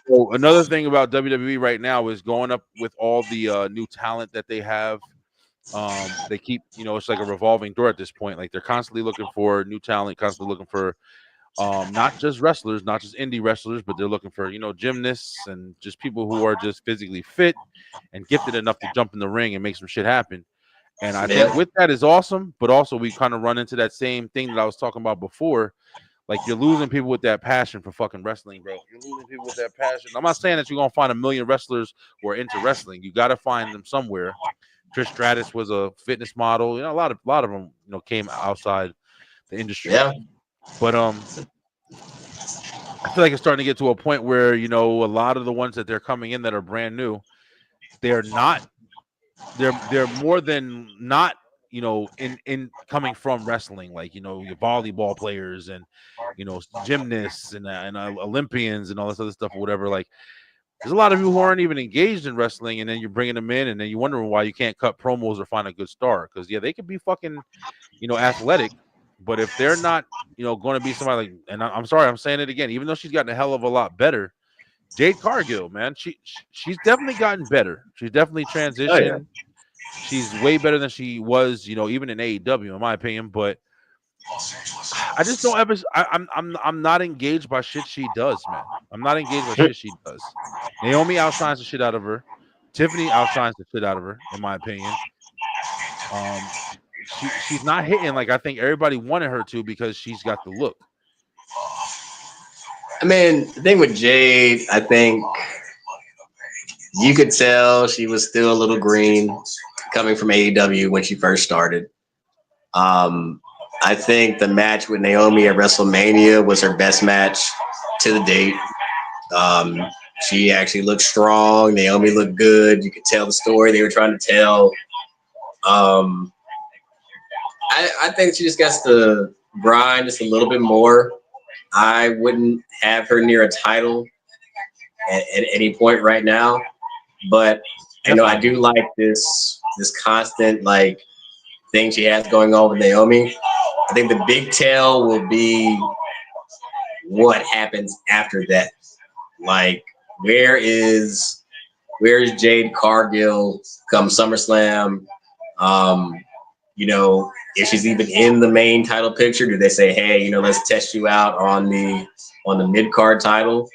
another thing about WWE right now is going up with all the new talent that they have. They keep, it's like a revolving door at this point. Like they're constantly looking for new talent, constantly looking for not just wrestlers, not just indie wrestlers, but they're looking for, gymnasts and just people who are just physically fit and gifted enough to jump in the ring and make some shit happen. And I think with that is awesome, but also we kind of run into that same thing that I was talking about before. Like you're losing people with that passion for fucking wrestling, bro. You're losing people with that passion. I'm not saying that you're gonna find a million wrestlers who are into wrestling. You got to find them somewhere. Trish Stratus was a fitness model. A lot of them, came outside the industry. Yeah. But I feel like it's starting to get to a point where, you know, a lot of the ones that they're coming in that are brand new, they're not they're more than not, you know, in coming from wrestling, like, you know, your volleyball players and, you know, gymnasts and Olympians and all this other stuff or whatever. Like, there's a lot of people who aren't even engaged in wrestling, and then you're bringing them in, and then you're wondering why you can't cut promos or find a good star. Because yeah, they could be fucking, you know, athletic, but if they're not, you know, going to be somebody like, and I'm sorry, I'm saying it again, even though she's gotten a hell of a lot better, Jade Cargill, man, she's definitely gotten better. She's definitely Oh yeah. transitioned. She's way better than she was, you know, even in AEW, in my opinion. But I just don't ever. I'm not engaged by shit she does, man. I'm not engaged by shit she does. Naomi outshines the shit out of her. Tiffany outshines the shit out of her, in my opinion. Um, she's not hitting like I think everybody wanted her to because she's got the look. I mean, the thing with Jade, I think you could tell she was still a little green coming from AEW when she first started. I think the match with Naomi at WrestleMania was her best match to the date. Um, she actually looked strong. Naomi looked good. You could tell the story they were trying to tell. Um, I think she just gets to grind just a little bit more. I wouldn't have her near a title at any point right now, but you know I Definitely. do like this constant like thing she has going on with Naomi. I think the big tell will be what happens after that. Like, where is Jade Cargill come SummerSlam? Um, you know, if she's even in the main title picture, do they say, hey, you know, let's test you out on the mid card title?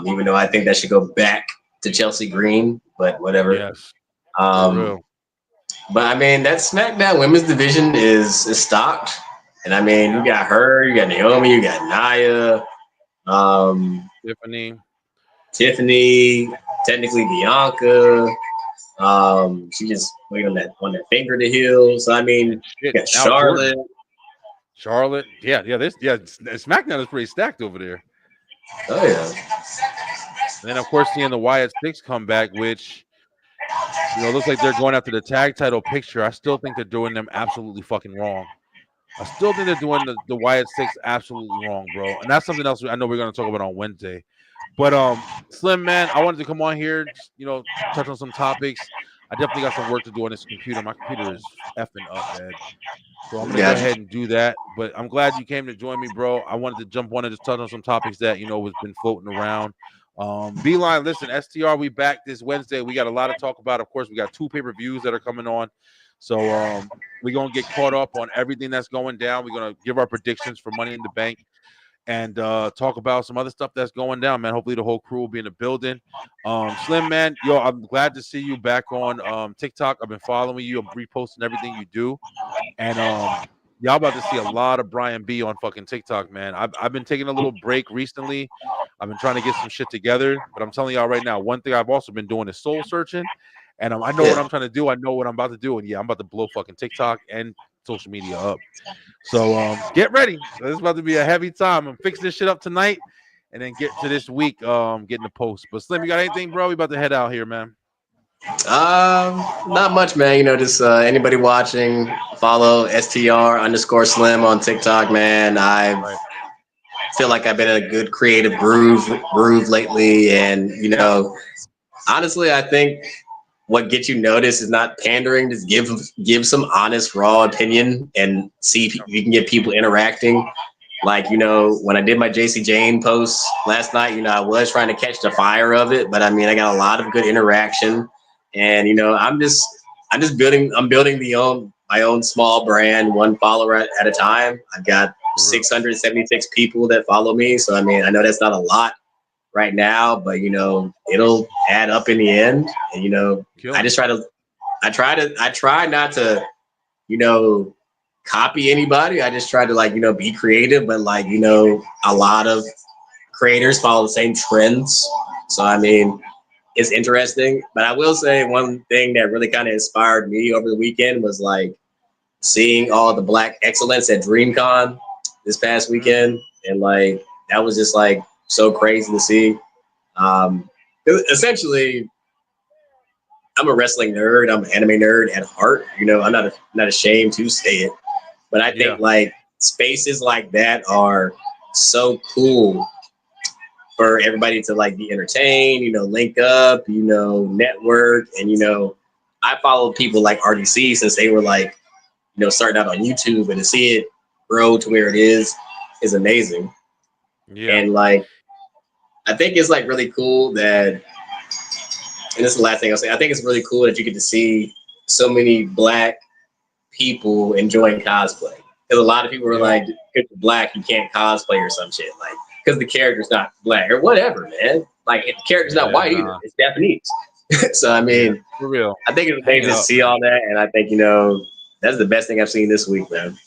Even though I think that should go back to Chelsea Green, but whatever. Yes, for Um, real. but I mean, that SmackDown Women's division is stocked, and I mean, you Yeah, got her, you got Naomi, you got Nia, um, Tiffany. Tiffany, technically Bianca. She just wait on that finger to heal. So I mean, And shit. you got Now Charlotte. Jordan, Charlotte. Yeah, yeah. SmackDown is pretty stacked over there. Oh yeah, And then of course seeing the Wyatt Six come back, which, you know, looks like they're going after the tag title picture. I still think they're doing them absolutely fucking wrong. I still think they're doing the Wyatt Six absolutely wrong, bro. And that's something else I know we're going to talk about on Wednesday. But Slim, man, I wanted to come on here, just, you know, touch on some topics. I definitely got some work to do on this computer. My computer is effing up, man. So I'm gonna go gotcha. ahead and do that. But I'm glad you came to join me, bro. I wanted to jump on and just touch on some topics that, you know, has been floating around. Beeline, listen, STR, we back this Wednesday. We got a lot to talk about. Of course, we got 2 pay-per-views that are coming on. So we're gonna get caught up on everything that's going down. We're gonna give our predictions for Money in the Bank and talk about some other stuff that's going down, man. Hopefully the whole crew will be in the building. Slim, man, yo, I'm glad to see you back on TikTok. I've been following you. I'm reposting everything you do. And y'all about to see a lot of Brian B on fucking TikTok, man. I've been taking a little break recently. I've been trying to get some shit together, but I'm telling y'all right now, one thing I've also been doing is soul searching, and I know what Yeah. I'm trying to do. I know what I'm about to do, and yeah, I'm about to blow fucking TikTok and social media up. So get ready. This is about to be a heavy time. I'm fixing this shit up tonight, and then get to this week getting the post. But Slim, you got anything, bro? We about to head out here, man. Not much, man. You know, just anybody watching, follow STR underscore Slim on TikTok, man. I Right. feel like I've been in a good creative groove lately, and you Yeah. know, honestly, I think what gets you noticed is not pandering. Just give some honest, raw opinion, and see if you can get people interacting. Like, you know, when I did my JC Jane post last night, you know, I was trying to catch the fire of it, but I mean, I got a lot of good interaction, and you know, I'm building my own small brand, one follower at a time. I've got For real. 676 people that follow me, so I mean, I know that's not a lot right now, but you know, it'll add up in the end. And you know, I Killing just it. I try not to, you know, copy anybody. I just try to like, you know, be creative, but like, you know, a lot of creators follow the same trends. So I mean, it's interesting. But I will say one thing that really kind of inspired me over the weekend was like seeing all the black excellence at DreamCon this past weekend. And like that was just like so crazy to see. Um, Essentially, I'm a wrestling nerd. I'm an anime nerd at heart. You know, I'm not ashamed to say it. But I Yeah. think like spaces like that are so cool for everybody to like be entertained, you know, link up, you know, network. And, you know, I follow people like RDC since they were like, you know, starting out on YouTube, and to see it grow to where it is amazing. Yeah. And like, I think it's like really cool that, and this is the last thing I'll say, I think it's really cool that you get to see so many black people enjoying cosplay. Because a lot of people are Yeah. like, because you're black, you can't cosplay or some shit. Like, because the character's not black or whatever, man. Like, if the character's not Yeah. white either, Nah. it's Japanese. So, I Yeah. mean, For real. I think it's Hang it amazing to up, see man. all that. And I think, you know, that's the best thing I've seen this week, man.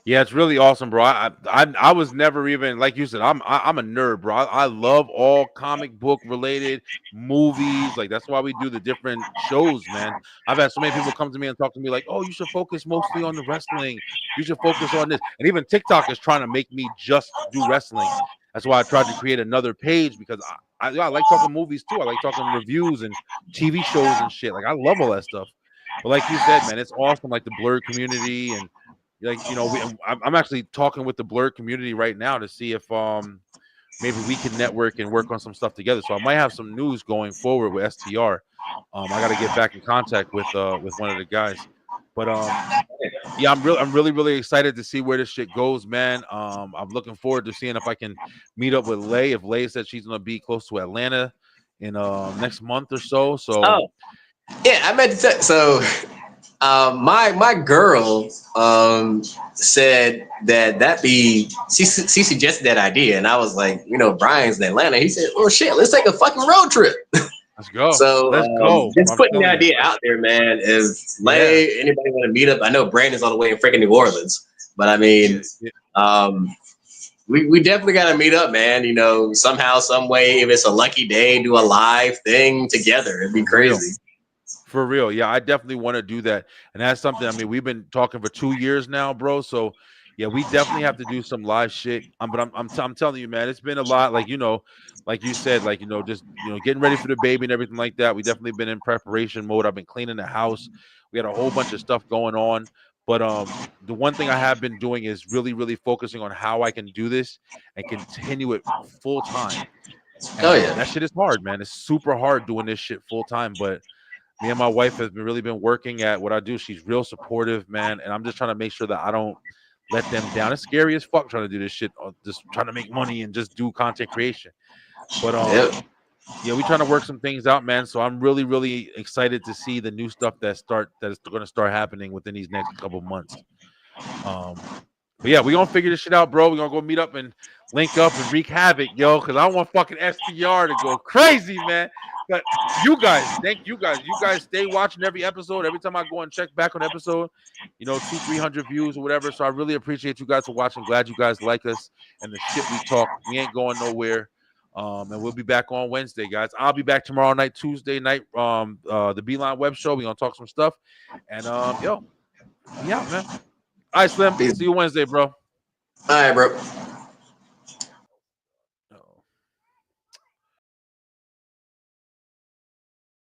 Yeah, it's really awesome, bro. I was never even like you said. I'm a nerd, bro. I love all comic book related movies. Like that's why we do the different shows, man. I've had so many people come to me and talk to me like, "Oh, you should focus mostly on the wrestling. You should focus on this." And even TikTok is trying to make me just do wrestling. That's why I tried to create another page because I like talking movies too. I like talking reviews and TV shows and shit. Like I love all that stuff. But like you said, man, it's awesome. Like the blurred community and like I'm actually talking with the blurred community right now to see if maybe we can network and work on some stuff together. So I might have some news going forward with STR. I got to get back in contact with one of the guys, but yeah, I'm really excited to see where this shit goes, man. I'm looking forward to seeing if I can meet up with Lay. If Lay said she's gonna be close to Atlanta in next month or so. So Oh, yeah, I meant to tell. So, my girl said that be she suggested that idea, and I was like, you know, Brian's in Atlanta. He said, "Well, shit, let's take a fucking road trip." let's go. So Let's go. just I'm putting the telling you. idea out there, man. Is Yeah. Lay anybody want to meet up? I know Brandon's all the way in freaking New Orleans, but I mean, Yeah. um, we definitely got to meet up, man. You know, somehow, some way, if it's a lucky day, do a live thing together. It'd be For real. crazy. For real. Yeah, I definitely want to do that. And that's something, I mean, we've been talking for 2 years now, bro. So yeah, we definitely have to do some live shit. But I'm telling you, man, it's been a lot. Like, like you said, like, just, getting ready for the baby and everything like that. We definitely been in preparation mode. I've been cleaning the house. We had a whole bunch of stuff going on. But the one thing I have been doing is really, really focusing on how I can do this and continue it full time. And Oh yeah, that shit is hard, man. It's super hard doing this shit full time. But me and my wife has really been working at what I do. She's real supportive, man, and I'm just trying to make sure that I don't let them down. It's scary as fuck trying to do this shit, just trying to make money and just do content creation. But yep. yeah, we trying to work some things out, man. So I'm really, really excited to see the new stuff that is going to start happening within these next couple months. Um, but yeah, we gonna figure this shit out, bro. We gonna go meet up and link up and wreak havoc, yo. Because I want fucking STR to go crazy, man. But you guys, thank you guys. You guys stay watching every episode. Every time I go and check back on episode, 200-300 views or whatever. So I really appreciate you guys for watching. Glad you guys like us and the shit we talk. We ain't going nowhere. And we'll be back on Wednesday, guys. I'll be back tomorrow night, Tuesday night. The Beeline Web Show. We gonna talk some stuff. And yo, we out, man. All right, Slim. Peace. See you Wednesday, bro. All right, bro.